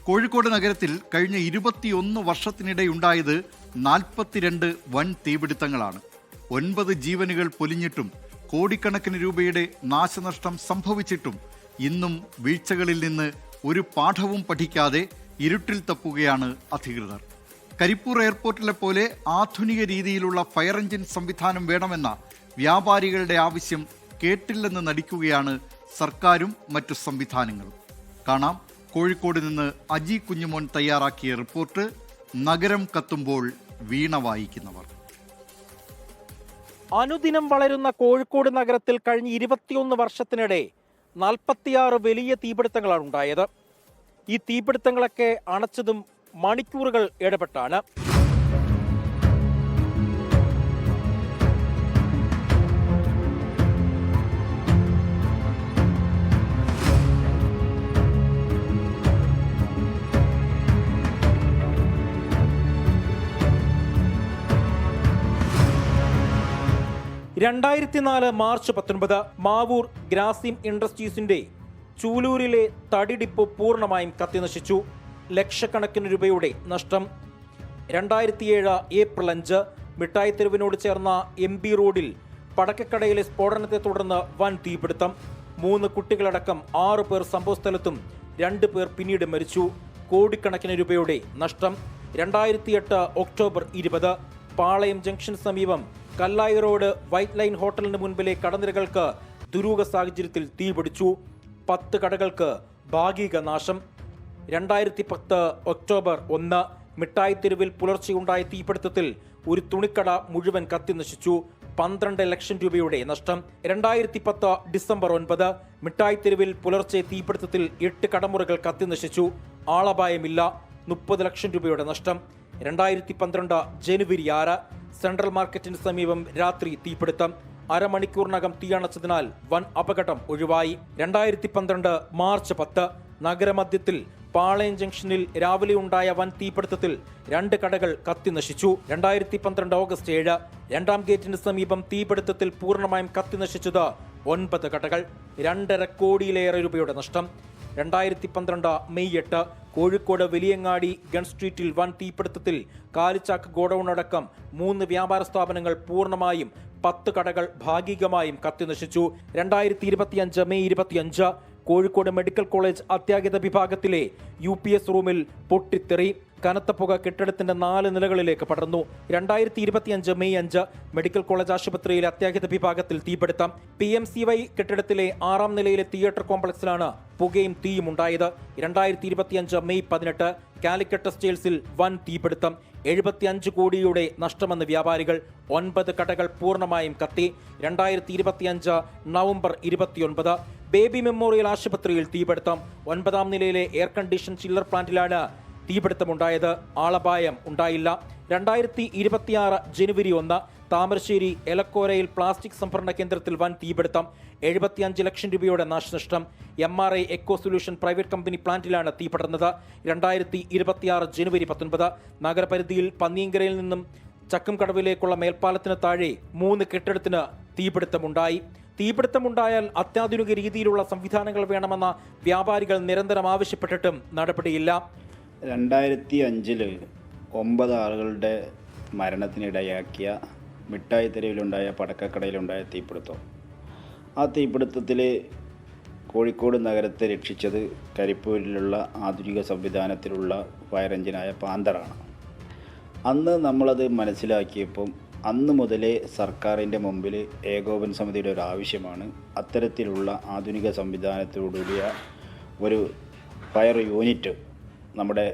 കോഴിക്കോട് നഗരത്തിൽ കഴിഞ്ഞ 21 വർഷത്തിനിടെയുണ്ടായത് 42 വൻ തീപിടുത്തങ്ങളാണ്. 9 ജീവനുകൾ പൊലിഞ്ഞിട്ടും കോടിക്കണക്കിന് രൂപയുടെ നാശനഷ്ടം സംഭവിച്ചിട്ടും ഇന്നും വീഴ്ചകളിൽ നിന്ന് ഒരു പാഠവും പഠിക്കാതെ ഇരുട്ടിൽ തപ്പുകയാണ് അധികൃതർ. കരിപ്പൂർ എയർപോർട്ടിലെ പോലെ ആധുനിക രീതിയിലുള്ള ഫയർ എഞ്ചിൻ സംവിധാനം വേണമെന്ന വ്യാപാരികളുടെ ആവശ്യം കേട്ടില്ലെന്ന് നടിക്കുകയാണ് സർക്കാരും മറ്റു സംവിധാനങ്ങളും. കാണാം കോഴിക്കോട് നിന്ന് അജി കുഞ്ഞുമോൻ തയ്യാറാക്കിയ റിപ്പോർട്ട്. നഗരം കത്തുമ്പോൾ വീണ വായിക്കുന്നവർ. അനുദിനം വളരുന്ന കോഴിക്കോട് നഗരത്തിൽ കഴിഞ്ഞ 21 വർഷത്തിനിടെ 46 വലിയ തീപിടുത്തങ്ങളാണ് ഉണ്ടായത്. ഈ തീപിടുത്തങ്ങളൊക്കെ അണച്ചതും മണിക്കൂറുകൾ ഇടപെട്ടാണ്. മാർച്ച് 19 മാവൂർ ഗ്രാസിം ഇൻഡസ്ട്രീസിന്റെ ചൂലൂരിലെ തടി ഡിപ്പോ പൂർണ്ണമായും കത്തിനശിച്ചു. ലക്ഷക്കണക്കിന് രൂപയുടെ നഷ്ടം. 2007 ഏപ്രിൽ 5 മിഠായി തെരുവിനോട് ചേർന്ന MB റോഡിൽ പടക്കക്കടയിലെ സ്ഫോടനത്തെ തുടർന്ന് വൻ തീപിടുത്തം. 3 കുട്ടികളടക്കം 6 പേർ സംഭവസ്ഥലത്തും 2 പേർ പിന്നീട് മരിച്ചു. കോടിക്കണക്കിന് രൂപയുടെ നഷ്ടം. 2008 ഒക്ടോബർ 20 പാളയം ജംഗ്ഷൻ സമീപം കല്ലായി റോഡ് വൈറ്റ് ലൈൻ ഹോട്ടലിന് മുൻപിലെ കടനിരകൾക്ക് ദുരൂഹ സാഹചര്യത്തിൽ തീപിടിച്ചു. 10 കടകൾക്ക് ഭാഗിക നാശം. 2010 ഒക്ടോബർ 1 മിഠായി തെരുവിൽ പുലർച്ചെയുണ്ടായ തീപിടുത്തത്തിൽ ഒരു തുണിക്കട മുഴുവൻ കത്തിനശിച്ചു. 12 ലക്ഷം രൂപയുടെ നഷ്ടം. 2010 ഡിസംബർ 9 മിഠായി തെരുവിൽ പുലർച്ചെ തീപിടുത്തത്തിൽ 8 കടമുറകൾ കത്തിനശിച്ചു. ആളപായമില്ല. 30 ലക്ഷം രൂപയുടെ നഷ്ടം. 2012 ജനുവരി 6 സെൻട്രൽ മാർക്കറ്റിന് സമീപം രാത്രി തീപിടുത്തം. അരമണിക്കൂറിനകം തീയണച്ചതിനാൽ വൻ അപകടം ഒഴിവായി. 2012 മാർച്ച് 10 നഗരമധ്യത്തിൽ പാളയം ജംഗ്ഷനിൽ രാവിലെ ഉണ്ടായ വൻ തീപിടുത്തത്തിൽ 2 കടകൾ കത്തിനശിച്ചു. 2012 ഓഗസ്റ്റ് 7 രണ്ടാം ഗേറ്റിന് സമീപം തീപിടുത്തത്തിൽ പൂർണ്ണമായും കത്തിനശിച്ചത് 9 കടകൾ. 2.5 കോടിയിലേറെ രൂപയുടെ നഷ്ടം. 2012 മെയ് 8 കോഴിക്കോട് വലിയങ്ങാടി ഗൺ സ്ട്രീറ്റിൽ വൻ തീപിടുത്തത്തിൽ കാലിച്ചാക്ക് ഗോഡൌൺ അടക്കം 3 വ്യാപാര സ്ഥാപനങ്ങൾ പൂർണ്ണമായും 10 കടകൾ ഭാഗികമായും കത്തിനശിച്ചു. 2025 മെയ് 25 കോഴിക്കോട് മെഡിക്കൽ കോളേജ് അത്യാഹിത വിഭാഗത്തിലെ UPS റൂമിൽ പൊട്ടിത്തെറി. കനത്ത പുക കെട്ടിടത്തിന്റെ 4 നിലകളിലേക്ക് പടർന്നു. 2025 മെയ് 5 മെഡിക്കൽ കോളേജ് ആശുപത്രിയിലെ അത്യാഹിത വിഭാഗത്തിൽ തീപിടുത്തം. PMCY കെട്ടിടത്തിലെ 6ാം നിലയിലെ തിയേറ്റർ കോംപ്ലക്സിലാണ് പുകയും തീയും ഉണ്ടായത്. 2025 മെയ് 18 കാലിക്കറ്റ് ടെക്സ്റ്റൈൽസിൽ വൻ തീപിടുത്തം. 75 കോടിയുടെ നഷ്ടമെന്ന് വ്യാപാരികൾ. 9 കടകൾ പൂർണ്ണമായും കത്തി. 2025 നവംബർ 29 ബേബി മെമ്മോറിയൽ ആശുപത്രിയിൽ തീപിടുത്തം. 9ാം നിലയിലെ എയർ കണ്ടീഷൻ ചില്ലർ പ്ലാന്റിലാണ് തീപിടുത്തമുണ്ടായത്. ആളപായം ഉണ്ടായില്ല. 2026 ജനുവരി 1 താമരശ്ശേരി എലക്കോരയിൽ പ്ലാസ്റ്റിക് സംഭരണ കേന്ദ്രത്തിൽ വൻ തീപിടുത്തം. 75 ലക്ഷം രൂപയുടെ നാശനഷ്ടം. MRI echo solution private company പ്ലാന്റിലാണ് തീ പടർന്നത്. 2026 ജനുവരി 19 നഗരപരിധിയിൽ പന്നിയങ്കരയിൽ നിന്നും ചക്കുംകടവിലേക്കുള്ള മേൽപ്പാലത്തിന് താഴെ 3 കെട്ടിടത്തിന് തീപിടുത്തമുണ്ടായി. തീപിടുത്തമുണ്ടായാൽ അത്യാധുനിക രീതിയിലുള്ള സംവിധാനങ്ങൾ വേണമെന്ന വ്യാപാരികൾ നിരന്തരം ആവശ്യപ്പെട്ടിട്ടും നടപടിയില്ല. 2005 9 ആളുകളുടെ മരണത്തിനിടയാക്കിയ മിഠായി തെരുവിലുണ്ടായ പടക്കക്കടയിലുണ്ടായ തീപിടുത്തം. ആ തീപിടുത്തത്തിൽ കോഴിക്കോട് നഗരത്തെ രക്ഷിച്ചത് കരിപ്പൂരിലുള്ള ആധുനിക സംവിധാനത്തിലുള്ള ഫയർ എഞ്ചിനായ പാന്തറാണ്. അന്ന് നമ്മളത് മനസ്സിലാക്കിയപ്പം അന്ന് മുതലേ സർക്കാരിൻ്റെ മുമ്പിൽ ഏകോപന സമിതിയുടെ ഒരു ആവശ്യമാണ് അത്തരത്തിലുള്ള ആധുനിക സംവിധാനത്തോടുകൂടിയ ഒരു ഫയർ യൂണിറ്റ് നമ്മുടെ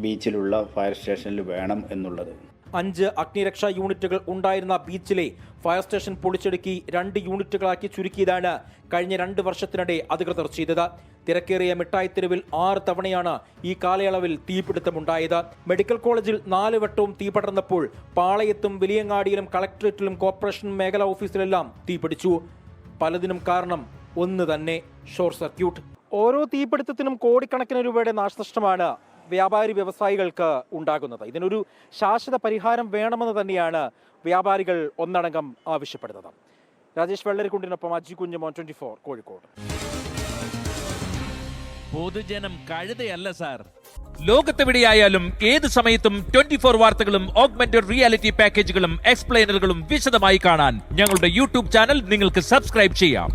ബീച്ചിലുള്ള ഫയർ സ്റ്റേഷനിൽ വേണം എന്നുള്ളത്. 5 അഗ്നിരക്ഷാ യൂണിറ്റുകൾ ഉണ്ടായിരുന്ന ബീച്ചിലെ ഫയർ സ്റ്റേഷൻ പൊളിച്ചടുക്കി 2 യൂണിറ്റുകളാക്കി ചുരുക്കിയതാണ് കഴിഞ്ഞ 2 വർഷത്തിനിടെ അധികൃതർ ചെയ്തത്. തിരക്കേറിയ മിഠായി തെരുവിൽ 6 തവണയാണ് ഈ കാലയളവിൽ തീപിടുത്തമുണ്ടായത്. മെഡിക്കൽ കോളേജിൽ 4 വട്ടവും തീ പടർന്നപ്പോൾ പാളയത്തും വലിയങ്ങാടിയിലും കളക്ടറേറ്റിലും കോർപ്പറേഷൻ മേഖലാ ഓഫീസിലെല്ലാം തീപിടിച്ചു. പലതിനും കാരണം ഒന്ന് തന്നെ, ഷോർട്ട് സർക്യൂട്ട്. ഓരോ തീപിടുത്തത്തിനും കോടിക്കണക്കിന് രൂപയുടെ നാശനഷ്ടമാണ് വ്യാപാരി വ്യവസായികൾക്ക് ഉണ്ടാകുന്നത്. ഇതിനൊരു ശാശ്വത പരിഹാരം വേണമെന്ന് തന്നെയാണ് വ്യാപാരികൾ ഒന്നടങ്കം ആവശ്യപ്പെടുന്നത്. രാജേഷ് വെള്ളരിക്കുണ്ടിനൊപ്പം അജി കുഞ്ഞുമോൻ, 24 കോഴിക്കോട്. പൊതുജനം കഴുതയല്ല സാർ. ലോകത്തെവിടെയായാലും ഏത് സമയത്തും 24 വാർത്തകളും ഓഗ്മെന്റഡ് റിയാലിറ്റി പാക്കേജുകളും എക്സ്പ്ലെയിനറുകളും വിശദമായി കാണാൻ ഞങ്ങളുടെ യൂട്യൂബ് ചാനൽ നിങ്ങൾക്ക് സബ്സ്ക്രൈബ് ചെയ്യാം.